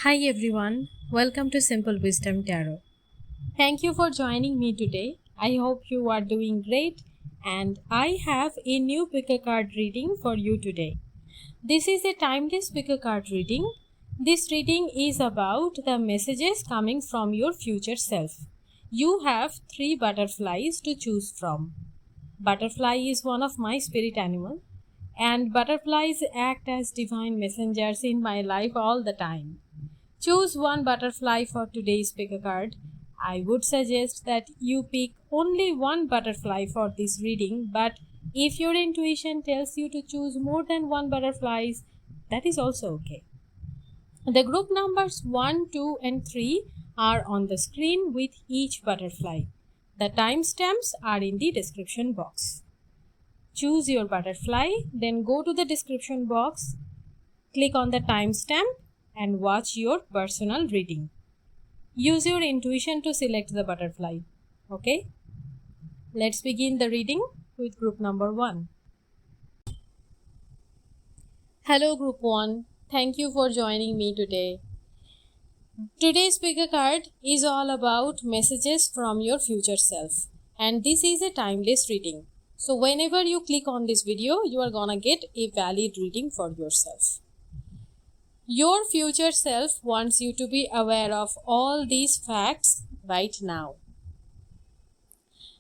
Hi everyone, welcome to Simple Wisdom Tarot. Thank you for joining me today. I hope you are doing great and I have a new pick a card reading for you today. This is a timeless pick a card reading. This reading is about the messages coming from your future self. You have 3 butterflies to choose from. Butterfly is one of my spirit animal and butterflies act as divine messengers in my life all the time. Choose one butterfly for today's pick a card. I would suggest that you pick only one butterfly for this reading, but if your intuition tells you to choose more than one butterflies, that is also okay. The group numbers 1, 2 and 3 are on the screen with each butterfly. The timestamps are in the description box. Choose your butterfly, then go to the description box, click on the timestamp and watch your personal reading. Use your intuition to select the butterfly. Okay? Let's begin the reading with group number 1. Hello group 1. Thank you for joining me today. Today's pick a card is all about messages from your future self. And this is a timeless reading. So whenever you click on this video, you are gonna get a valid reading for yourself. Your future self wants you to be aware of all these facts right now.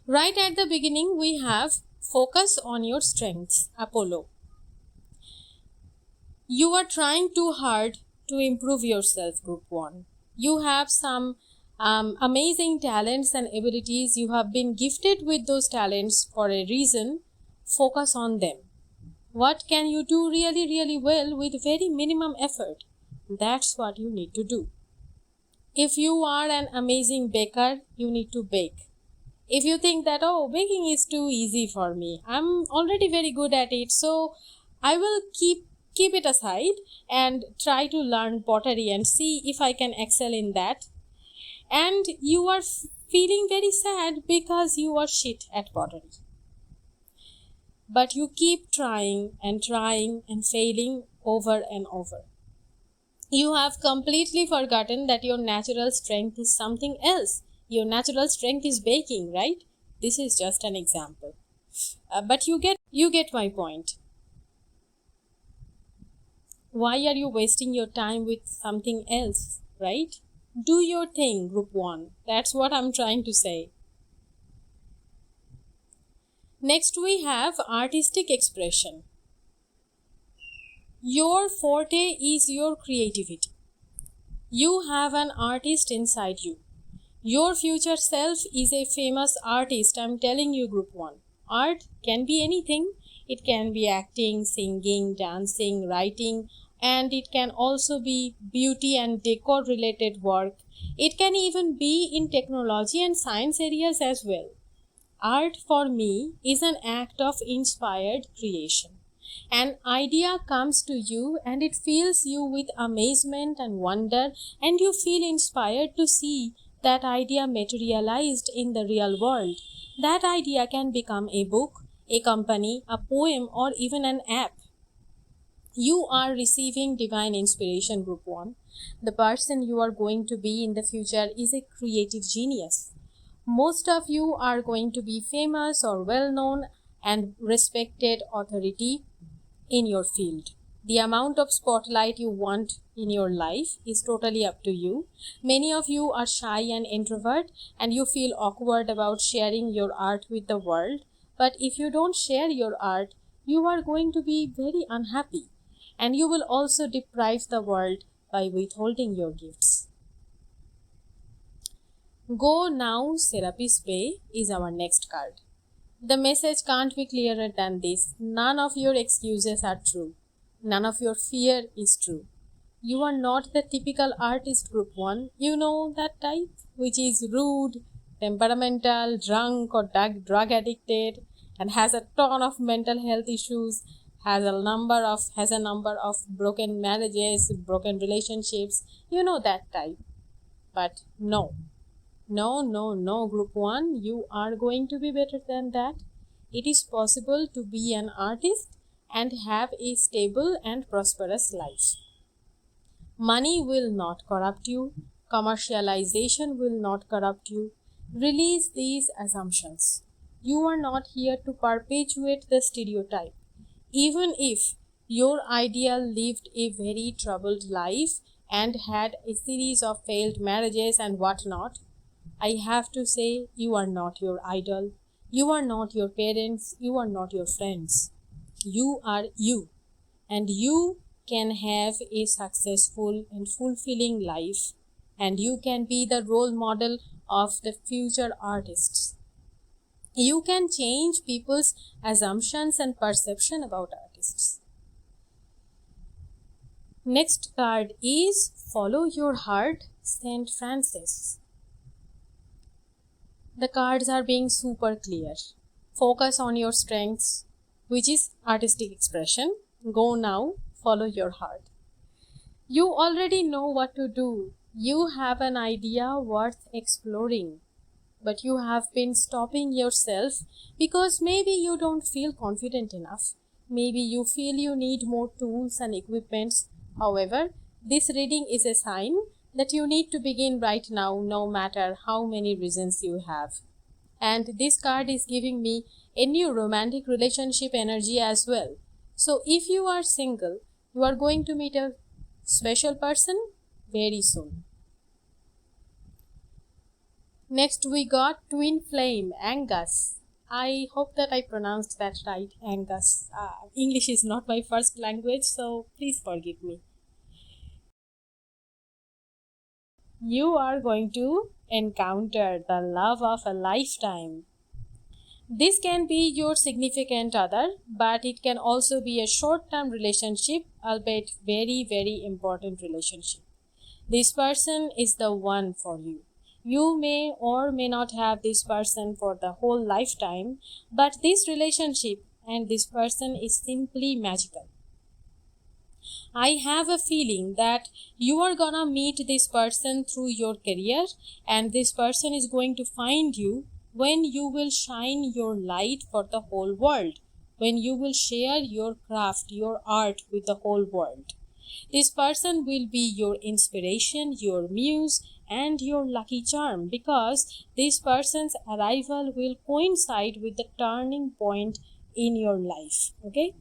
Right at the beginning, we have focus on your strengths, Apollo. You are trying too hard to improve yourself, group 1. You have some amazing talents and abilities. You have been gifted with those talents for a reason. Focus on them. What can you do really well with very minimum effort? That's what you need to do. If you are an amazing baker, you need to bake. If you think that, oh, baking is too easy for me, I'm already very good at it, so I will keep it aside and try to learn pottery and see if I can excel in that. And you are feeling very sad because you are shit at pottery. But you keep trying and failing over and over. You have completely forgotten that your natural strength is something else. Your natural strength is baking, right? This is just an example. But you get my point. Why are you wasting your time with something else, right? Do your thing, group 1. That's what I'm trying to say. Next we have artistic expression. Your forte is your creativity. You have an artist inside you. Your future self is a famous artist, I'm telling you, group 1. Art can be anything. It can be acting, singing, dancing, writing, and it can also be beauty and decor related work. It can even be in technology and science areas as well. Art for me is an act of inspired creation. An idea comes to you and it fills you with amazement and wonder, and you feel inspired to see that idea materialized in the real world. That idea can become a book, a company, a poem, or even an app. You are receiving divine inspiration, group 1. The person you are going to be in the future is a creative genius. Most of you are going to be famous or well-known and respected authority in your field. The amount of spotlight you want in your life is totally up to you. Many of you are shy and introvert and you feel awkward about sharing your art with the world. But if you don't share your art, you are going to be very unhappy. And you will also deprive the world by withholding your gifts. Go Now, Serapis Bay is our next card. The message can't be clearer than this. None of your excuses are true. None of your fear is true. You are not the typical artist, group 1. You know that type, which is rude, temperamental, drunk or drug addicted, and has a ton of mental health issues, has a number of broken marriages, broken relationships. You know that type. But no, group 1, you are going to be better than that. It is possible to be an artist and have a stable and prosperous life. Money will not corrupt you. Commercialization will not corrupt you. Release these assumptions. You are not here to perpetuate the stereotype. Even if your ideal lived a very troubled life and had a series of failed marriages and whatnot, I have to say you are not your idol. You are not your parents. You are not your friends. You are you. And you can have a successful and fulfilling life. And you can be the role model of the future artists. You can change people's assumptions and perception about artists. Next card is Follow Your Heart, Saint Francis. The cards are being super clear. Focus on your strengths, which is artistic expression. Go now, follow your heart. You already know what to do. You have an idea worth exploring. But you have been stopping yourself because maybe you don't feel confident enough. Maybe you feel you need more tools and equipments. However, this reading is a sign that you need to begin right now, no matter how many reasons you have. And this card is giving me a new romantic relationship energy as well. So if you are single, you are going to meet a special person very soon. Next we got Twin Flame, Angus. I hope that I pronounced that right, Angus. English is not my first language, so please forgive me. You are going to encounter the love of a lifetime. This can be your significant other, but it can also be a short-term relationship, albeit very, very important relationship. This person is the one for you. You may or may not have this person for the whole lifetime, but this relationship and this person is simply magical. I have a feeling that you are gonna meet this person through your career, and this person is going to find you when you will shine your light for the whole world, when you will share your craft, your art with the whole world. This person will be your inspiration, your muse, and your lucky charm, because this person's arrival will coincide with the turning point in your life. Okay?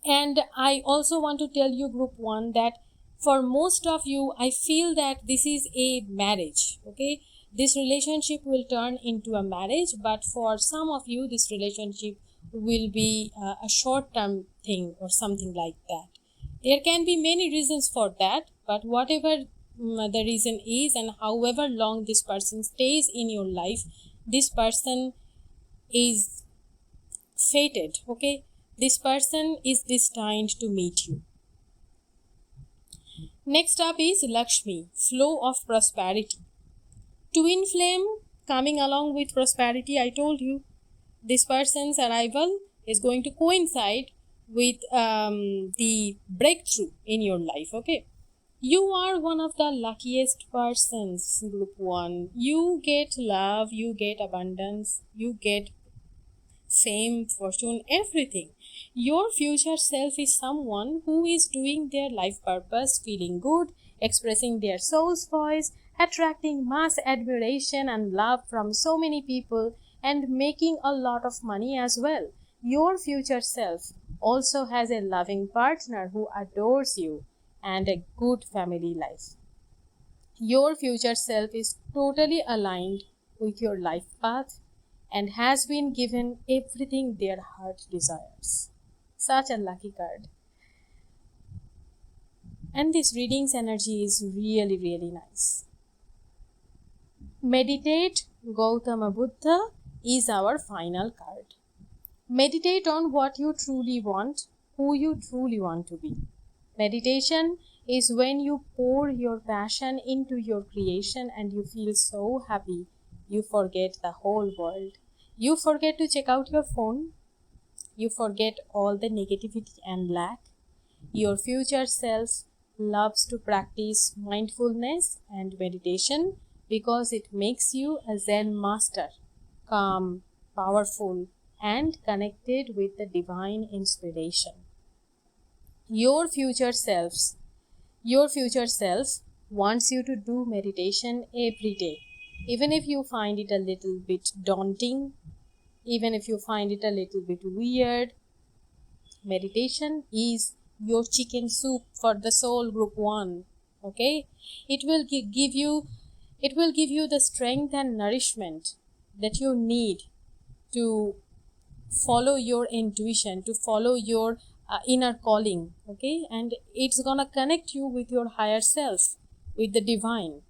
And I also want to tell you, group 1, that for most of you, I feel that this is a marriage. Okay? This relationship will turn into a marriage, but for some of you, this relationship will be a short-term thing or something like that. There can be many reasons for that, but whatever the reason is, and however long this person stays in your life, this person is fated. Okay? This person is destined to meet you. Next up is Lakshmi, flow of prosperity. Twin flame coming along with prosperity. I told you this person's arrival is going to coincide with the breakthrough in your life. Okay, you are one of the luckiest persons, group 1. You get love, you get abundance, you get fame, fortune, everything. Your future self is someone who is doing their life purpose, feeling good, expressing their soul's voice, attracting mass admiration and love from so many people, and making a lot of money as well. Your future self also has a loving partner who adores you and a good family life. Your future self is totally aligned with your life path and has been given everything their heart desires. Such a lucky card. And this reading's energy is really, really nice. Meditate, Gautama Buddha is our final card. Meditate on what you truly want, who you truly want to be. Meditation is when you pour your passion into your creation and you feel so happy, you forget the whole world. You forget to check out your phone. You forget all the negativity and lack. Your future self loves to practice mindfulness and meditation because it makes you a Zen master, calm, powerful, and connected with the divine inspiration. Your future selves Your future self wants you to do meditation every day. Even if you find it a little bit daunting, even if you find it a little bit weird, meditation is your chicken soup for the soul, group 1. Okay? It will give you the strength and nourishment that you need to follow your intuition, to follow your inner calling. Okay? And it's gonna connect you with your higher self, with the divine.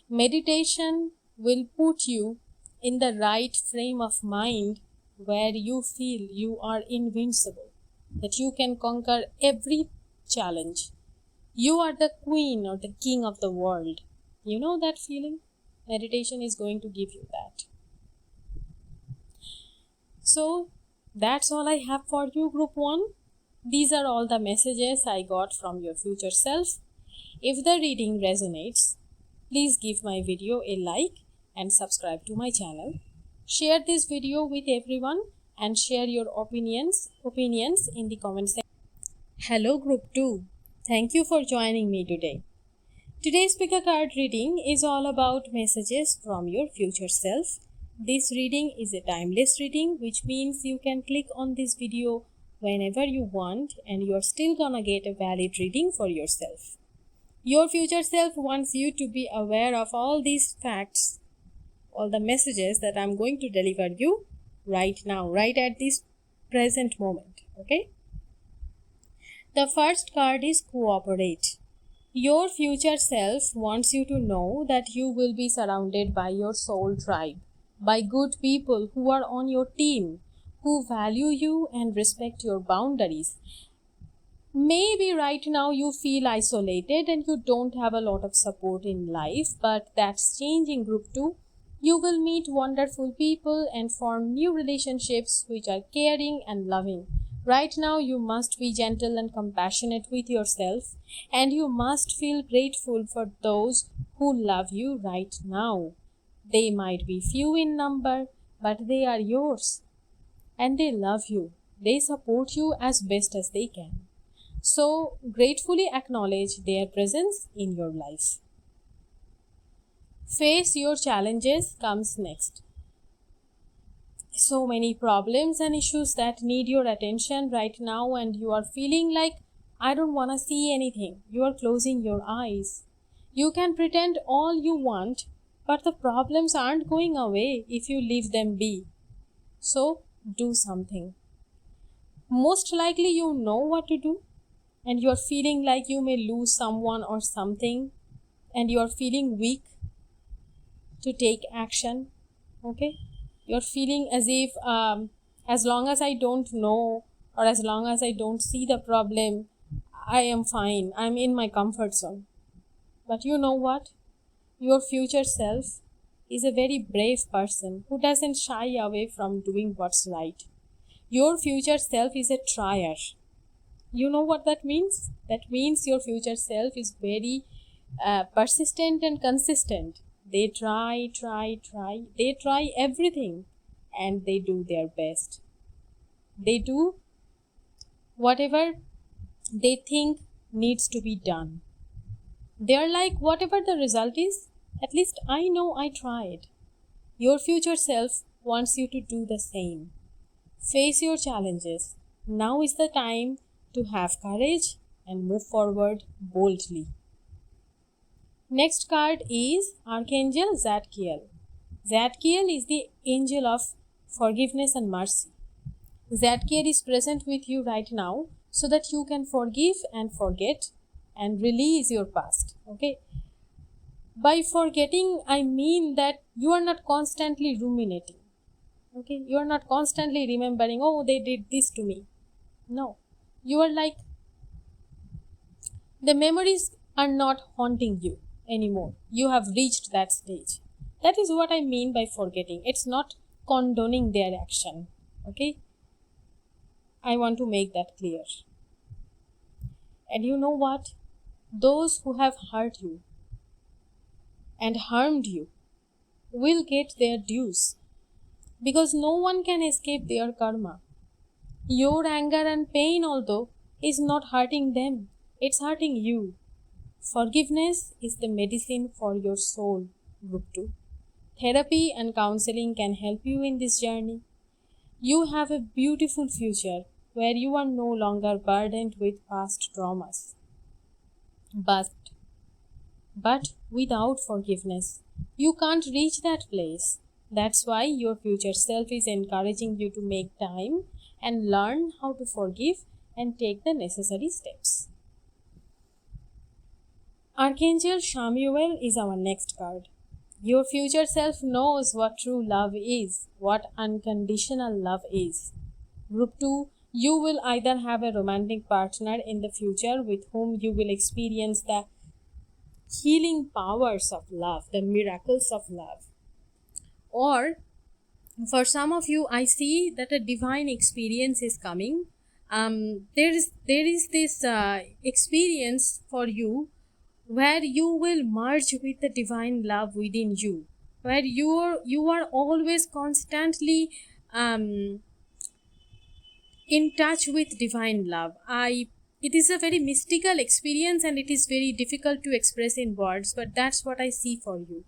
Meditation will put you in the right frame of mind where you feel you are invincible, that you can conquer every challenge. You are the queen or the king of the world. You know that feeling? Meditation is going to give you that. So that's all I have for you, group 1. These are all the messages I got from your future self. If the reading resonates, please give my video a like and subscribe to my channel. Share this video with everyone and share your opinions in the comment section. Hello group 2. Thank you for joining me today. Today's pick a card reading is all about messages from your future self. This reading is a timeless reading, which means you can click on this video whenever you want and you're still gonna get a valid reading for yourself. Your future self wants you to be aware of all these facts, all the messages that I'm going to deliver you right now, right at this present moment. Okay? The first card is cooperate. Your future self wants you to know that you will be surrounded by your soul tribe, by good people who are on your team, who value you and respect your boundaries. Maybe right now you feel isolated and you don't have a lot of support in life, but that's changing, group 2. You will meet wonderful people and form new relationships which are caring and loving. Right now you must be gentle and compassionate with yourself, and you must feel grateful for those who love you right now. They might be few in number, but they are yours and they love you. They support you as best as they can. So gratefully acknowledge their presence in your life. Face your challenges comes next. So many problems and issues that need your attention right now, and you are feeling like, I don't want to see anything. You are closing your eyes. You can pretend all you want, but the problems aren't going away if you leave them be. So do something. Most likely you know what to do, and you are feeling like you may lose someone or something, and you are feeling weak to take action. Okay? You're feeling as if as long as I don't know, or as long as I don't see the problem, I am fine. I'm in my comfort zone. But you know what? Your future self is a very brave person who doesn't shy away from doing what's right. Your future self is a trier. You know what that means? That means your future self is very persistent and consistent. They try. They try everything and they do their best. They do whatever they think needs to be done. They're like, whatever the result is, at least I know I tried. Your future self wants you to do the same. Face your challenges. Now is the time to have courage and move forward boldly. Next card is Archangel Zadkiel. Zadkiel is the angel of forgiveness and mercy. Zadkiel is present with you right now so that you can forgive and forget and release your past. Okay? By forgetting, I mean that you are not constantly ruminating. Okay? You are not constantly remembering, oh, they did this to me. No. You are like, the memories are not haunting you anymore. You have reached that stage. That is what I mean by forgetting. It's not condoning their action. Okay? I want to make that clear. And you know what? Those who have hurt you and harmed you will get their dues, because no one can escape their karma. Your anger and pain, although, is not hurting them. It's hurting you. Forgiveness is the medicine for your soul, Group 2. Therapy and counseling can help you in this journey. You have a beautiful future where you are no longer burdened with past traumas. But without forgiveness, you can't reach that place. That's why your future self is encouraging you to make time and learn how to forgive and take the necessary steps. Archangel Chamuel is our next card. Your future self knows what true love is, what unconditional love is. Group 2, you will either have a romantic partner in the future with whom you will experience the healing powers of love, the miracles of love. Or for some of you, I see that a divine experience is coming. There is this experience for you where you will merge with the divine love within you, where you are always constantly in touch with divine love. It is a very mystical experience and it is very difficult to express in words, but that's what I see for you.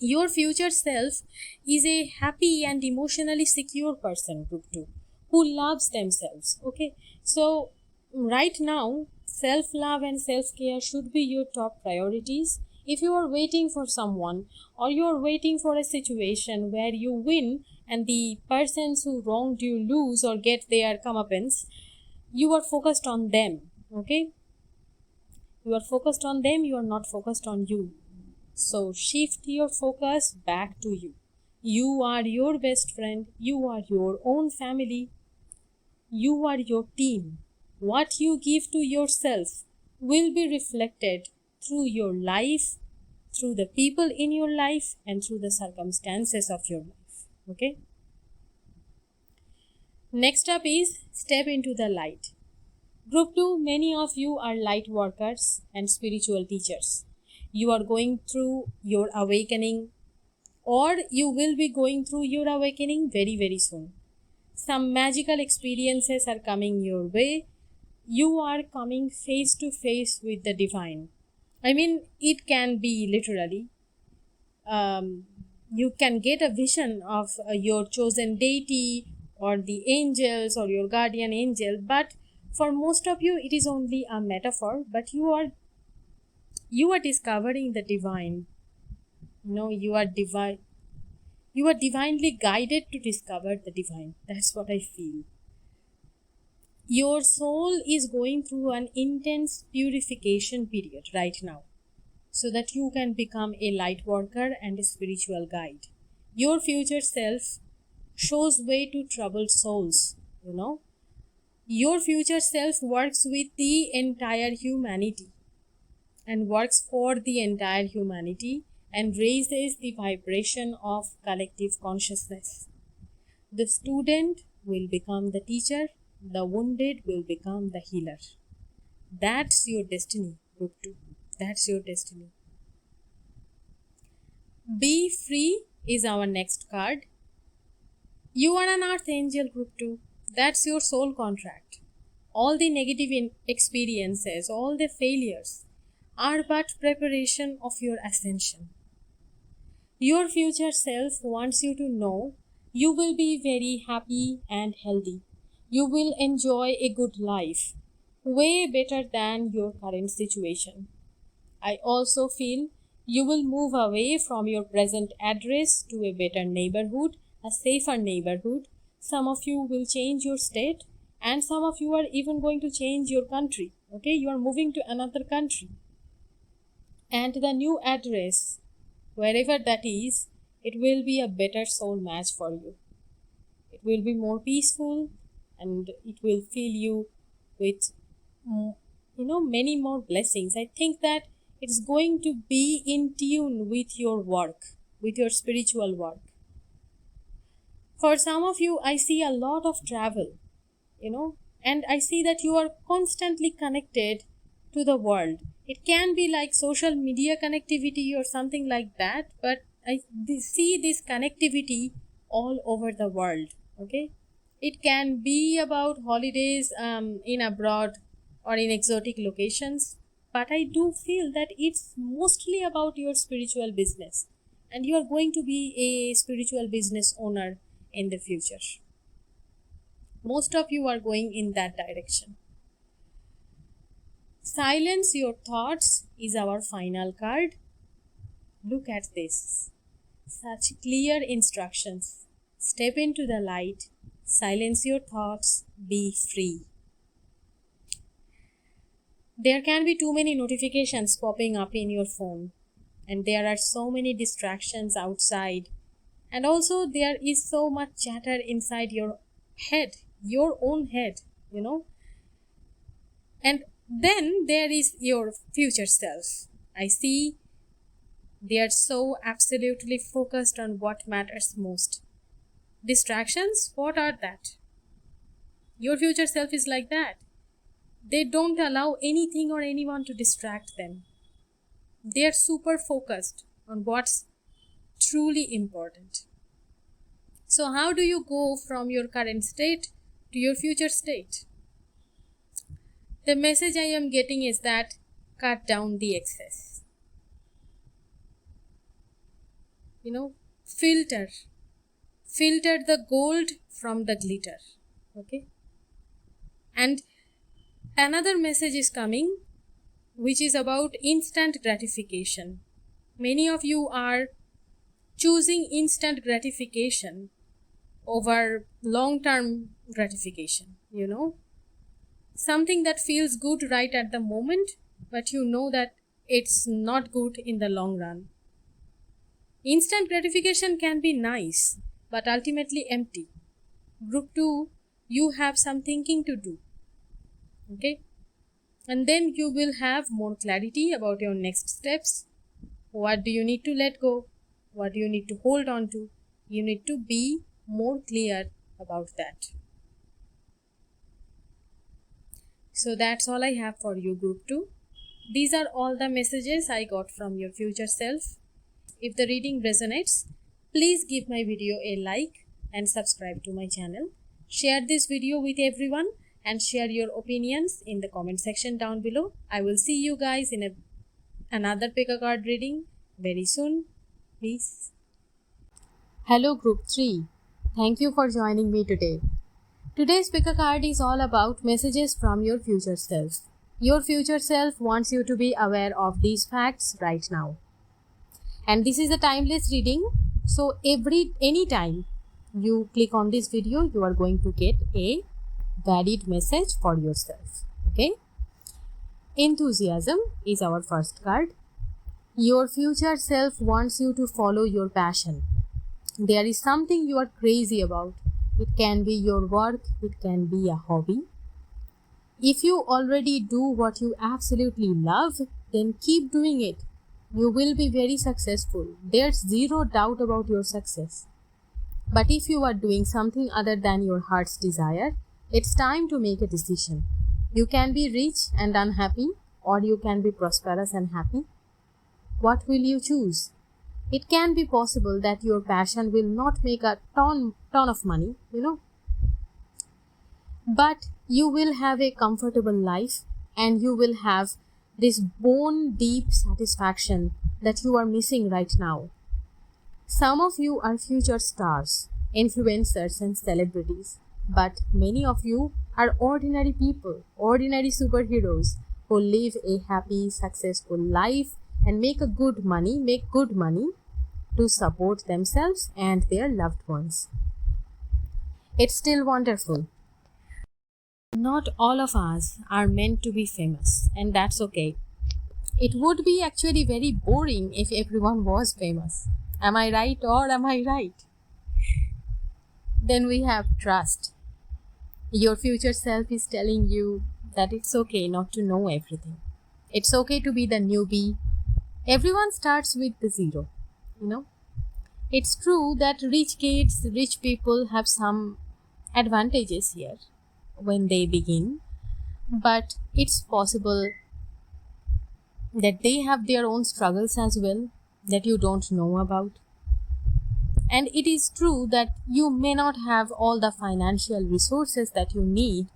Your future self is a happy and emotionally secure person, Group 2, who loves themselves. Okay, so right now, self-love and self-care should be your top priorities. If you are waiting for someone or you are waiting for a situation where you win and the persons who wronged you lose or get their comeuppance, you are focused on them. Okay, you are focused on them, you are not focused on you. So shift your focus back to you. You are your best friend, you are your own family, you are your team. What you give to yourself will be reflected through your life, through the people in your life, and through the circumstances of your life. Okay? Next up is step into the light. Group 2, many of you are light workers and spiritual teachers. You are going through your awakening, or you will be going through your awakening very, very soon. Some magical experiences are coming your way. You are coming face to face with the divine. I mean, it can be literally. You can get a vision of your chosen deity or the angels or your guardian angel, but for most of you, it is only a metaphor. But you are discovering the divine. You are divine. You are divinely guided to discover the divine. That's what I feel. Your soul is going through an intense purification period right now, so that you can become a light worker and a spiritual guide. Your future self shows way to troubled souls. Your future self works with the entire humanity and works for the entire humanity and raises the vibration of collective consciousness. The student will become the teacher, the wounded will become the healer. That's your destiny, Group 2. That's your destiny. Be free is our next card. You are an archangel, Group 2. That's your soul contract. All the negative experiences, all the failures are but preparation of your ascension. Your future self wants you to know you will be very happy and healthy. You will enjoy a good life, way better than your current situation. I also feel you will move away from your present address to a better neighborhood, a safer neighborhood. Some of you will change your state, and some of you are even going to change your country. Okay, you are moving to another country. And the new address, wherever that is, it will be a better soul match for you. It will be more peaceful and it will fill you with many more blessings. I think that it's going to be in tune with your work, with your spiritual work. For some of you, I see a lot of travel, and I see that you are constantly connected to the world. It can be like social media connectivity or something like that, but I see this connectivity all over the world. Okay, it can be about holidays in abroad or in exotic locations. but I do feel that it's mostly about your spiritual business, and you are going to be a spiritual business owner in the future. Most of you are going in that direction. Silence your thoughts is our final card. Look at this. Such clear instructions. Step into the light. Silence your thoughts. Be free. There can be too many notifications popping up in your phone, and there are so many distractions outside, and also there is so much chatter inside your head, your own head, and then there is your future self. I see they are so absolutely focused on what matters most. Distractions, what are that? Your future self is like that. They don't allow anything or anyone to distract them. They are super focused on what's truly important. So how do you go from your current state to your future state? The message I am getting is that cut down the excess. Filter the gold from the glitter. Okay? And another message is coming, which is about instant gratification. Many of you are choosing instant gratification over long-term gratification, Something that feels good right at the moment, but you know that it's not good in the long run. Instant gratification can be nice, but ultimately empty. Group 2, you have some thinking to do. Okay? And then you will have more clarity about your next steps. What do you need to let go? What do you need to hold on to? You need to be more clear about that. So that's all I have for you, Group 2. These are all the messages I got from your future self. If the reading resonates, please give my video a like and subscribe to my channel. Share this video with everyone and share your opinions in the comment section down below. I will see you guys in another pick a card reading very soon. Peace. Hello Group 3. Thank you for joining me today. Today's pick a card is all about messages from your future self. Your future self wants you to be aware of these facts right now. And this is a timeless reading. So anytime you click on this video, you are going to get a valid message for yourself. Okay? Enthusiasm is our first card. Your future self wants you to follow your passion. There is something you are crazy about. It can be your work, it can be a hobby. If you already do what you absolutely love, then keep doing it. You will be very successful. There's zero doubt about your success. But if you are doing something other than your heart's desire, it's time to make a decision. You can be rich and unhappy, or you can be prosperous and happy. What will you choose? It can be possible that your passion will not make a ton of money, but you will have a comfortable life and you will have this bone deep satisfaction that you are missing right now. Some of you are future stars, influencers and celebrities, but many of you are ordinary people, ordinary superheroes who live a happy, successful life and make good money to support themselves and their loved ones. It's still wonderful. Not all of us are meant to be famous, and that's okay. It would be actually very boring if everyone was famous. Am I right or am I right? Then we have trust. Your future self is telling you that it's okay not to know everything. It's okay to be the newbie. Everyone starts with the zero, It's true that rich kids, rich people have some advantages here when they begin, but it's possible that they have their own struggles as well that you don't know about. And it is true that you may not have all the financial resources that you need,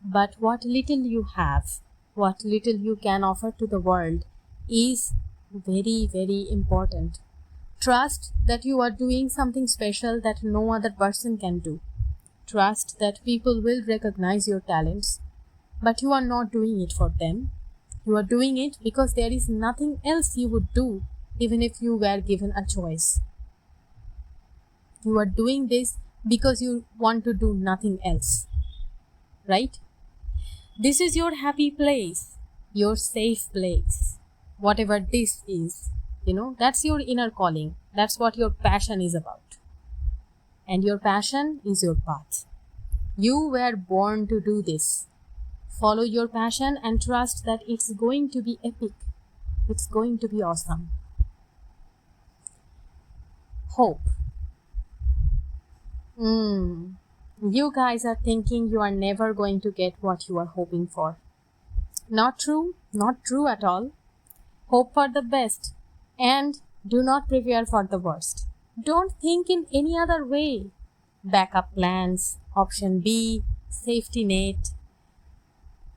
but what little you have, what little you can offer to the world is very, very important. Trust that you are doing something special that no other person can do. Trust that people will recognize your talents, but you are not doing it for them. You are doing it because there is nothing else you would do even if you were given a choice. You are doing this because you want to do nothing else, right? This is your happy place, your safe place. Whatever this is, that's your inner calling. That's what your passion is about. And your passion is your path. You were born to do this. Follow your passion and trust that it's going to be epic. It's going to be awesome. Hope. You guys are thinking you are never going to get what you are hoping for. Not true. Not true at all. Hope for the best and do not prepare for the worst. Don't think in any other way. Backup plans, option B, safety net.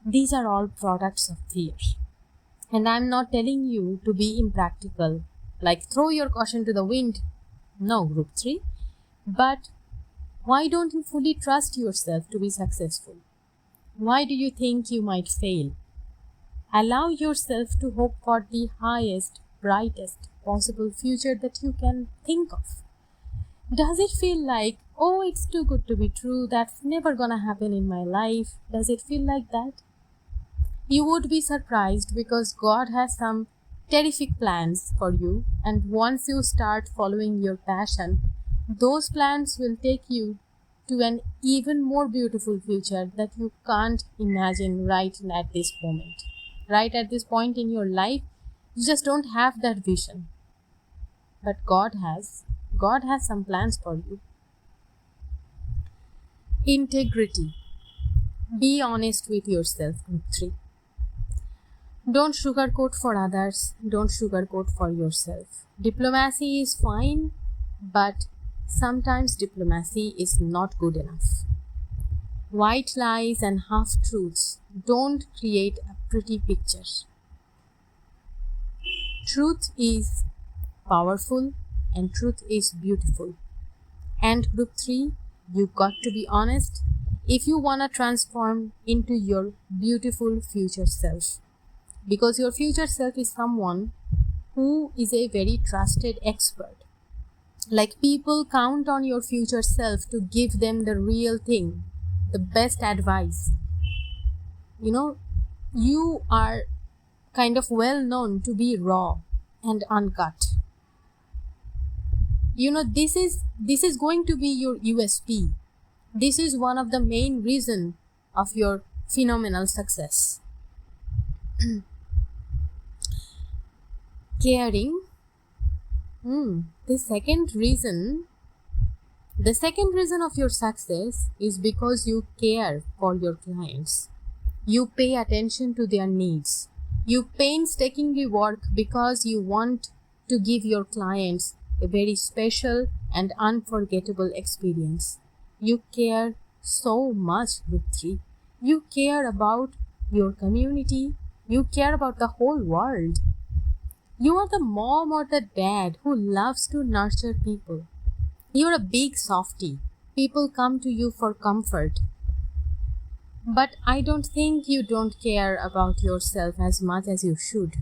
These are all products of fear. And I'm not telling you to be impractical, like throw your caution to the wind. No, group 3. But why don't you fully trust yourself to be successful? Why do you think you might fail? Allow yourself to hope for the highest, brightest possible future that you can think of. Does it feel like, oh, it's too good to be true, that's never gonna happen in my life? Does it feel like that? You would be surprised because God has some terrific plans for you, and once you start following your passion, those plans will take you to an even more beautiful future that you can't imagine right at this moment. Right at this point in your life, you just don't have that vision. But God has some plans for you. Integrity. Be honest with yourself, group 3. Don't sugarcoat for others. Don't sugarcoat for yourself. Diplomacy is fine, but sometimes diplomacy is not good enough. White lies and half-truths don't create a pretty picture. Truth is powerful and truth is beautiful. And group 3, you got to be honest if you want to transform into your beautiful future self. Because your future self is someone who is a very trusted expert. Like, people count on your future self to give them the real thing, the best advice. You are kind of well known to be raw and uncut. This is going to be your USP. This is one of the main reasons of your phenomenal success. Caring. The second reason of your success is because you care for your clients. You pay attention to their needs. You painstakingly work because you want to give your clients a very special and unforgettable experience. You care so much, group 3. You care about your community. You care about the whole world. You are the mom or the dad who loves to nurture people. You're a big softie. People come to you for comfort. But I don't think you don't care about yourself as much as you should.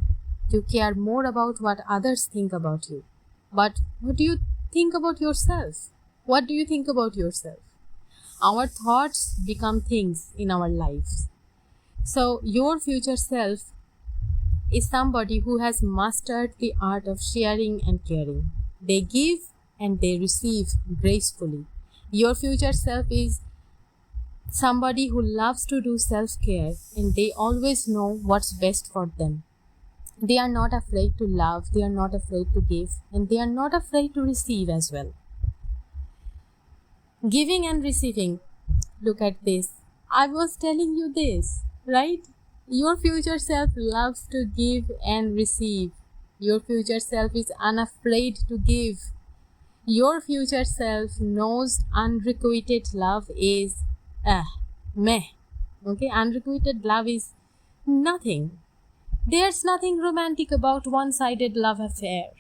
You care more about what others think about you. But what do you think about yourself? What do you think about yourself? Our thoughts become things in our lives. So your future self is somebody who has mastered the art of sharing and caring. They give and they receive gracefully. Your future self is somebody who loves to do self-care and they always know what's best for them. They are not afraid to love, they are not afraid to give, and they are not afraid to receive as well. Giving and receiving. Look at this. I was telling you this, right? Your future self loves to give and receive. Your future self is unafraid to give. Your future self knows unrequited love is meh. Okay, unrequited love is Nothing. There's nothing romantic about one-sided love affair.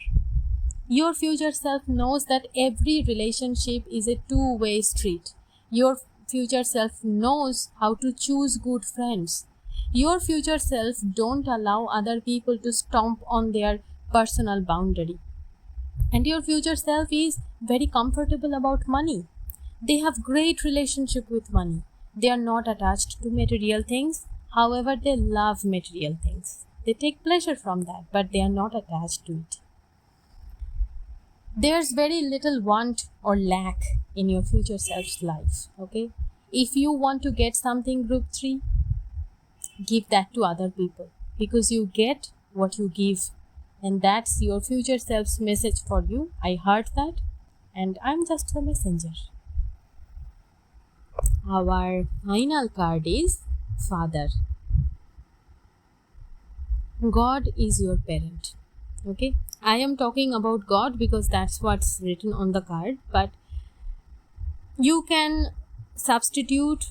Your future self knows that every relationship is a two-way street. Your future self knows how to choose good friends. Your future self don't allow other people to stomp on their personal boundary. And your future self is very comfortable about money. They have great relationship with money. They are not attached to material things. However, they love material things. They take pleasure from that, but they are not attached to it. There's very little want or lack in your future self's life, okay? If you want to get something, group 3, give that to other people, because you get what you give, and that's your future self's message for you. I heard that, and I'm just the messenger. Our final card is Father. God is your parent. Okay, I am talking about God because that's what's written on the card, but you can substitute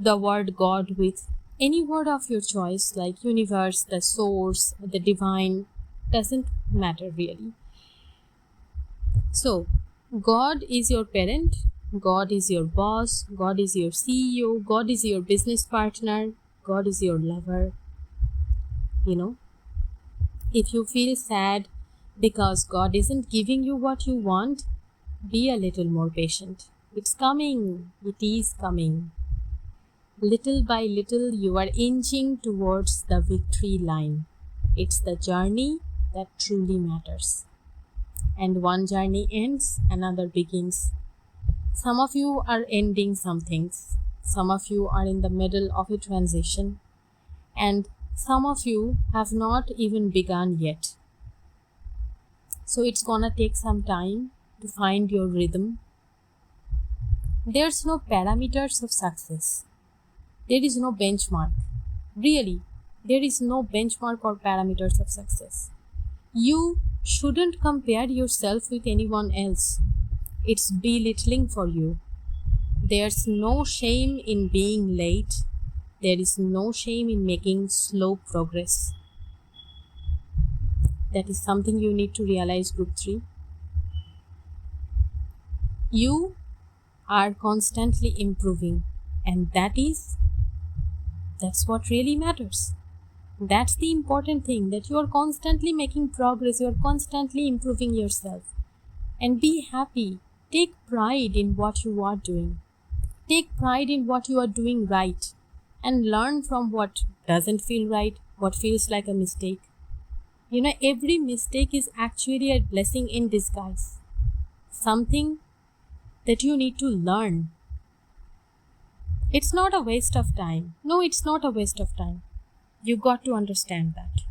the word God with any word of your choice, like universe, the source, the divine, doesn't matter really. So, God is your parent, God is your boss, God is your CEO, God is your business partner, God is your lover. If you feel sad because God isn't giving you what you want, be a little more patient. It's coming. It is coming. Little by little, you are inching towards the victory line. It's the journey that truly matters. And one journey ends, another begins. Some of you are ending some things. Some of you are in the middle of a transition. And some of you have not even begun yet. So it's gonna take some time to find your rhythm. There's no parameters of success. There is no benchmark. Really, there is no benchmark or parameters of success. You shouldn't compare yourself with anyone else. It's belittling for you. There's no shame in being late. There is no shame in making slow progress. That is something you need to realize, group 3. You are constantly improving, and that's what really matters. That's the important thing, that you are constantly making progress, you are constantly improving yourself. And be happy. Take pride in what you are doing. Take pride in what you are doing right. And learn from what doesn't feel right, what feels like a mistake. Every mistake is actually a blessing in disguise. Something that you need to learn. It's not a waste of time. No, it's not a waste of time. You got to understand that.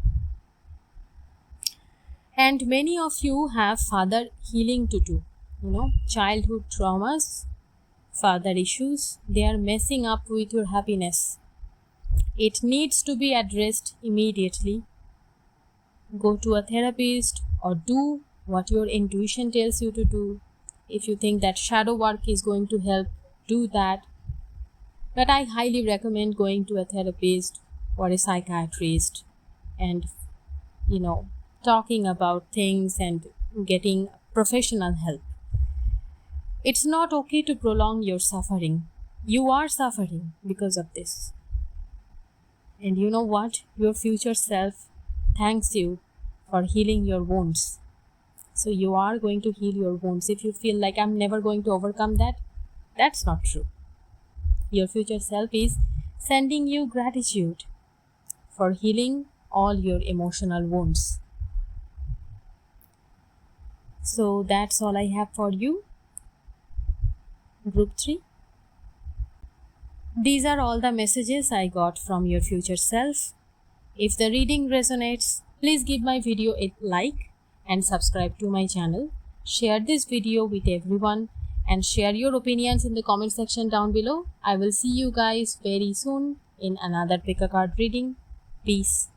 And many of you have father healing to do. Childhood traumas, father issues, they are messing up with your happiness. It needs to be addressed immediately. Go to a therapist or do what your intuition tells you to do. If you think that shadow work is going to help, do that. But I highly recommend going to a therapist or a psychiatrist and, talking about things and getting professional help. It's not okay to prolong your suffering. You are suffering because of this. And you know what? Your future self thanks you for healing your wounds. So you are going to heal your wounds. If you feel like I'm never going to overcome that, that's not true. Your future self is sending you gratitude for healing all your emotional wounds. So that's all I have for you, group 3. These are all the messages I got from your future self. If the reading resonates, please give my video a like and subscribe to my channel. Share this video with everyone and share your opinions in the comment section down below. I will see you guys very soon in another pick a card reading. Peace.